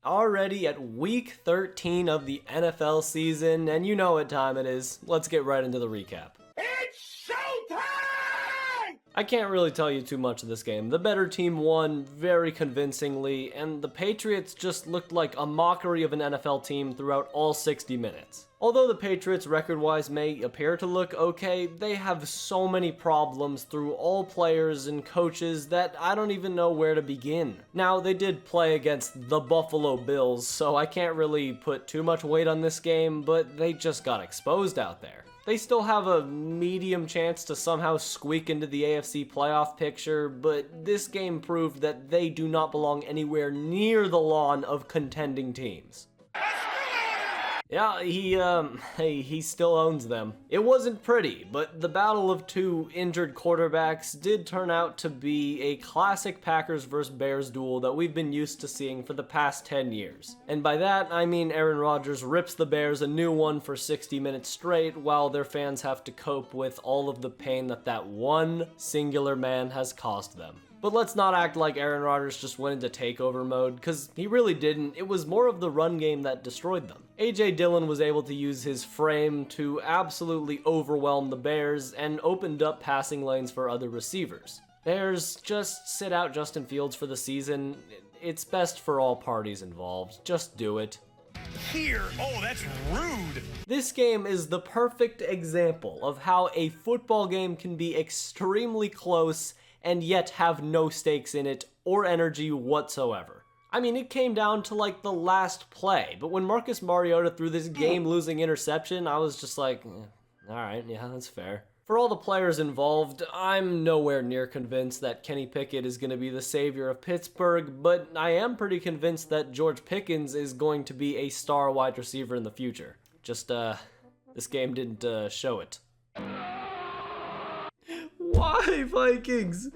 Already at week 13 of the NFL season, and you know what time it is. Let's get right into the recap. It's showtime! I can't really tell you too much of this game. The better team won very convincingly, and the Patriots just looked like a mockery of an NFL team throughout all 60 minutes. Although the Patriots record-wise may appear to look okay, they have so many problems through all players and coaches that I don't even know where to begin. Now, they did play against the Buffalo Bills, so I can't really put too much weight on this game, but they just got exposed out there. They still have a medium chance to somehow squeak into the AFC playoff picture, but this game proved that they do not belong anywhere near the lawn of contending teams. Yeah, he still owns them. It wasn't pretty, but the battle of two injured quarterbacks did turn out to be a classic Packers vs. Bears duel that we've been used to seeing for the past 10 years. And by that, I mean Aaron Rodgers rips the Bears a new one for 60 minutes straight, while their fans have to cope with all of the pain that one singular man has caused them. But let's not act like Aaron Rodgers just went into takeover mode, because he really didn't. It was more of the run game that destroyed them. A.J. Dillon was able to use his frame to absolutely overwhelm the Bears and opened up passing lanes for other receivers. Bears, just sit out Justin Fields for the season. It's best for all parties involved. Just do it. Here. Oh, that's rude. This game is the perfect example of how a football game can be extremely close and yet have no stakes in it or energy whatsoever. I mean, it came down to like the last play, but when Marcus Mariota threw this game-losing interception, I was just like, alright, yeah, that's fair. For all the players involved, I'm nowhere near convinced that Kenny Pickett is going to be the savior of Pittsburgh, but I am pretty convinced that George Pickens is going to be a star wide receiver in the future. Just, this game didn't show it. Why, Vikings?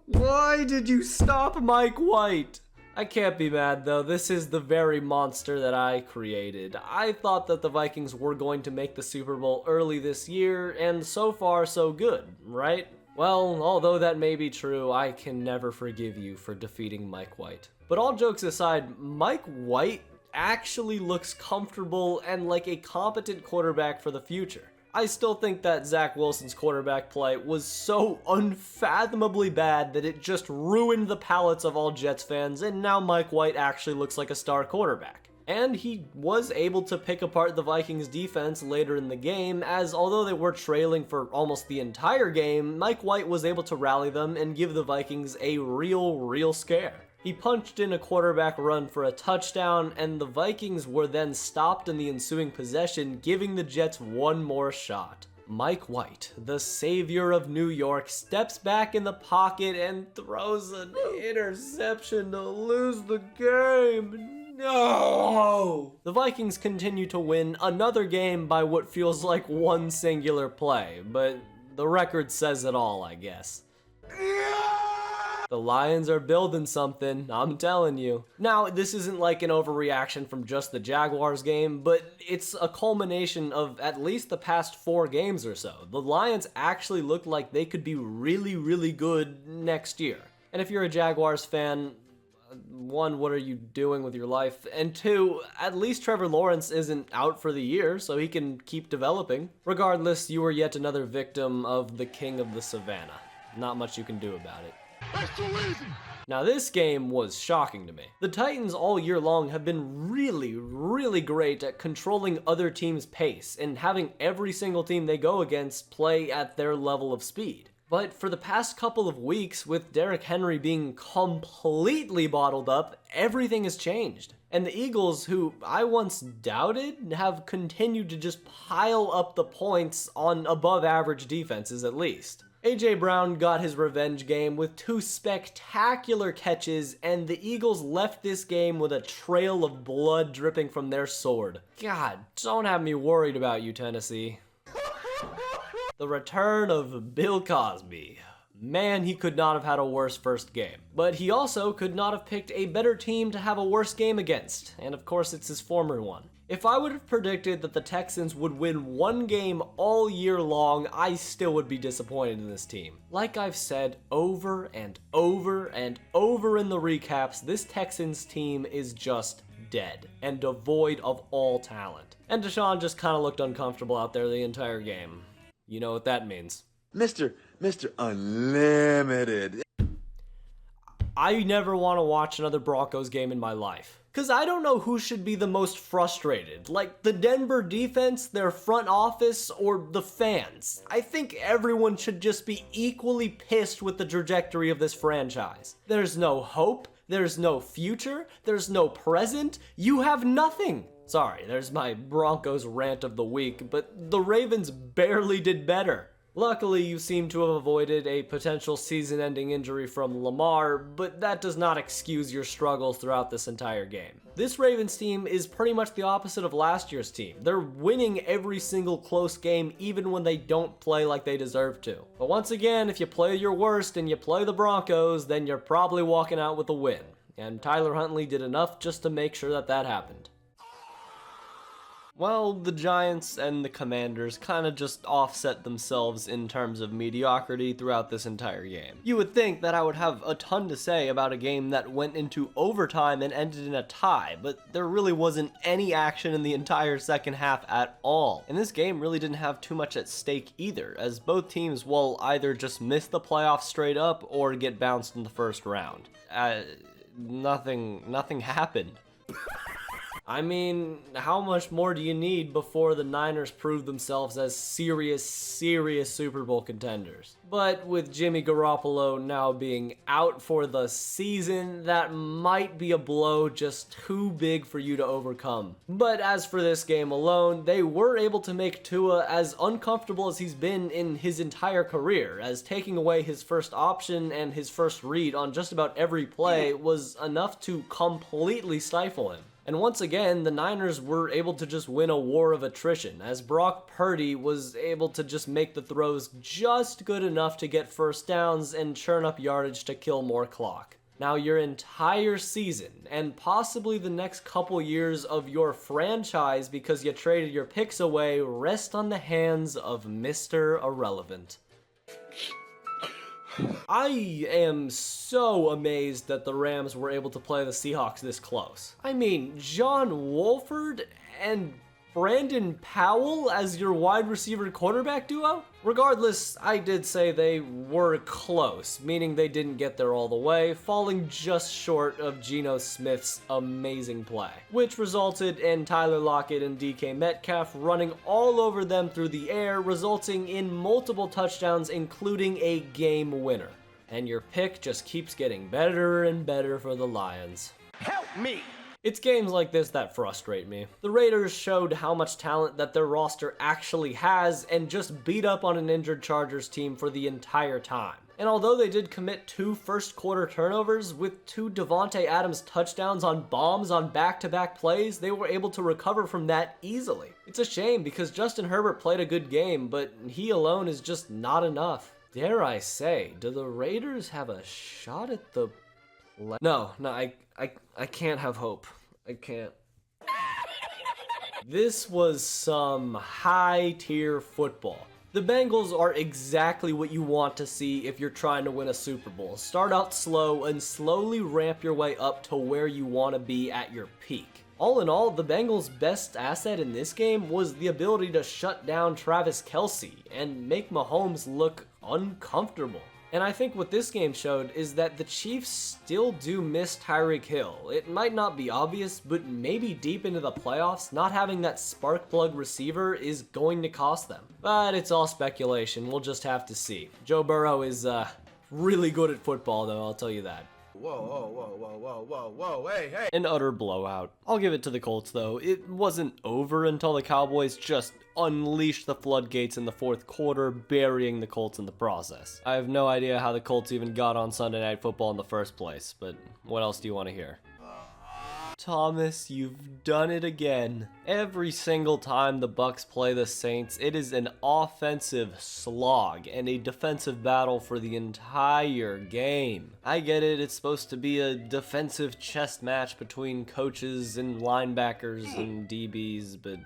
Why did you stop Mike White? I can't be mad though, this is the very monster that I created. I thought that the Vikings were going to make the Super Bowl early this year, and so far so good, right? Well, although that may be true, I can never forgive you for defeating Mike White. But all jokes aside, Mike White actually looks comfortable and like a competent quarterback for the future. I still think that Zach Wilson's quarterback play was so unfathomably bad that it just ruined the palates of all Jets fans, and now Mike White actually looks like a star quarterback. And he was able to pick apart the Vikings defense later in the game, as although they were trailing for almost the entire game, Mike White was able to rally them and give the Vikings a real scare. He punched in a quarterback run for a touchdown, and the Vikings were then stopped in the ensuing possession, giving the Jets one more shot. Mike White, the savior of New York, steps back in the pocket and throws an interception to lose the game. No! The Vikings continue to win another game by what feels like one singular play, but the record says it all, I guess. The Lions are building something, I'm telling you. Now, this isn't like an overreaction from just the Jaguars game, but it's a culmination of at least the past 4 games or so. The Lions actually look like they could be really good next year. And if you're a Jaguars fan, 1, what are you doing with your life? And 2, at least Trevor Lawrence isn't out for the year, so he can keep developing. Regardless, you are yet another victim of the King of the Savannah. Not much you can do about it. That's too easy. Now this game was shocking to me. The Titans all year long have been really great at controlling other teams' pace and having every single team they go against play at their level of speed. But for the past couple of weeks, with Derrick Henry being completely bottled up, everything has changed. And the Eagles, who I once doubted, have continued to just pile up the points on above average defenses at least. A.J. Brown got his revenge game with 2 spectacular catches, and the Eagles left this game with a trail of blood dripping from their sword. God, don't have me worried about you, Tennessee. The return of Bill Cosby. Man, he could not have had a worse first game. But he also could not have picked a better team to have a worse game against, and of course it's his former one. If I would have predicted that the Texans would win 1 game all year long, I still would be disappointed in this team. Like I've said over and over in the recaps, this Texans team is just dead and devoid of all talent. And Deshaun just kind of looked uncomfortable out there the entire game. You know what that means. Mr. Unlimited. I never want to watch another Broncos game in my life. Because I don't know who should be the most frustrated. Like the Denver defense, their front office, or the fans. I think everyone should just be equally pissed with the trajectory of this franchise. There's no hope. There's no future. There's no present. You have nothing. Sorry, there's my Broncos rant of the week, but the Ravens barely did better. Luckily, you seem to have avoided a potential season-ending injury from Lamar, but that does not excuse your struggles throughout this entire game. This Ravens team is pretty much the opposite of last year's team. They're winning every single close game even when they don't play like they deserve to. But once again, if you play your worst and you play the Broncos, then you're probably walking out with a win. And Tyler Huntley did enough just to make sure that that happened. Well, the Giants and the Commanders kind of just offset themselves in terms of mediocrity throughout this entire game. You would think that I would have a ton to say about a game that went into overtime and ended in a tie, but there really wasn't any action in the entire second half at all. And this game really didn't have too much at stake either, as both teams will either just miss the playoffs straight up or get bounced in the first round. Nothing happened. I mean, how much more do you need before the Niners prove themselves as serious Super Bowl contenders? But with Jimmy Garoppolo now being out for the season, that might be a blow just too big for you to overcome. But as for this game alone, they were able to make Tua as uncomfortable as he's been in his entire career, as taking away his first option and his first read on just about every play was enough to completely stifle him. And once again, the Niners were able to just win a war of attrition, as Brock Purdy was able to just make the throws just good enough to get first downs and churn up yardage to kill more clock. Now your entire season, and possibly the next couple years of your franchise because you traded your picks away, rest on the hands of Mr. Irrelevant. I am so amazed that the Rams were able to play the Seahawks this close. I mean, John Wolford and Brandon Powell as your wide receiver quarterback duo? Regardless, I did say they were close, meaning they didn't get there all the way, falling just short of Geno Smith's amazing play, which resulted in Tyler Lockett and DK Metcalf running all over them through the air, resulting in multiple touchdowns, including a game winner. And your pick just keeps getting better and better for the Lions. Help me! It's games like this that frustrate me. The Raiders showed how much talent that their roster actually has and just beat up on an injured Chargers team for the entire time. And although they did commit 2 first-quarter turnovers with 2 Devontae Adams touchdowns on bombs on back-to-back plays, they were able to recover from that easily. It's a shame because Justin Herbert played a good game, but he alone is just not enough. Dare I say, do the Raiders have a shot at the No, I can't have hope. I can't. This was some high-tier football. The Bengals are exactly what you want to see if you're trying to win a Super Bowl. Start out slow and slowly ramp your way up to where you want to be at your peak. All in all, the Bengals' best asset in this game was the ability to shut down Travis Kelce and make Mahomes look uncomfortable. And I think what this game showed is that the Chiefs still do miss Tyreek Hill. It might not be obvious, but maybe deep into the playoffs, not having that spark plug receiver is going to cost them. But it's all speculation, we'll just have to see. Joe Burrow is really good at football though, I'll tell you that. Whoa, hey. An utter blowout. I'll give it to the Colts though. It wasn't over until the Cowboys just unleashed the floodgates in the fourth quarter, burying the Colts in the process. I have no idea how the Colts even got on Sunday Night Football in the first place, but what else do you want to hear? Thomas, you've done it again. Every single time the Bucs play the Saints, it is an offensive slog and a defensive battle for the entire game. I get it, it's supposed to be a defensive chess match between coaches and linebackers and DBs, but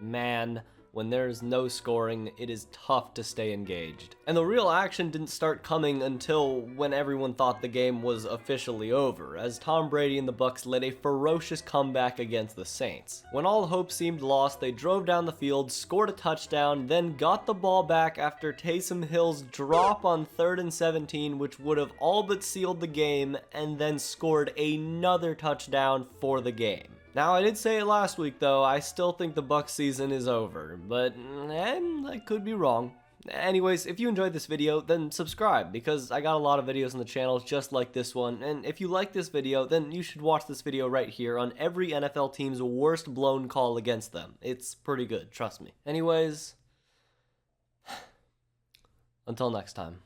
man, When there's no scoring, it is tough to stay engaged. And the real action didn't start coming until when everyone thought the game was officially over, as Tom Brady and the Bucs led a ferocious comeback against the Saints. When all hope seemed lost, they drove down the field, scored a touchdown, then got the ball back after Taysom Hill's drop on 3rd and 17, which would have all but sealed the game, and then scored another touchdown for the game. Now, I did say it last week, though, I still think the Bucs season is over, but I could be wrong. Anyways, if you enjoyed this video, then subscribe, because I got a lot of videos on the channel just like this one, and if you like this video, then you should watch this video right here on every NFL team's worst blown call against them. It's pretty good, trust me. Anyways, until next time.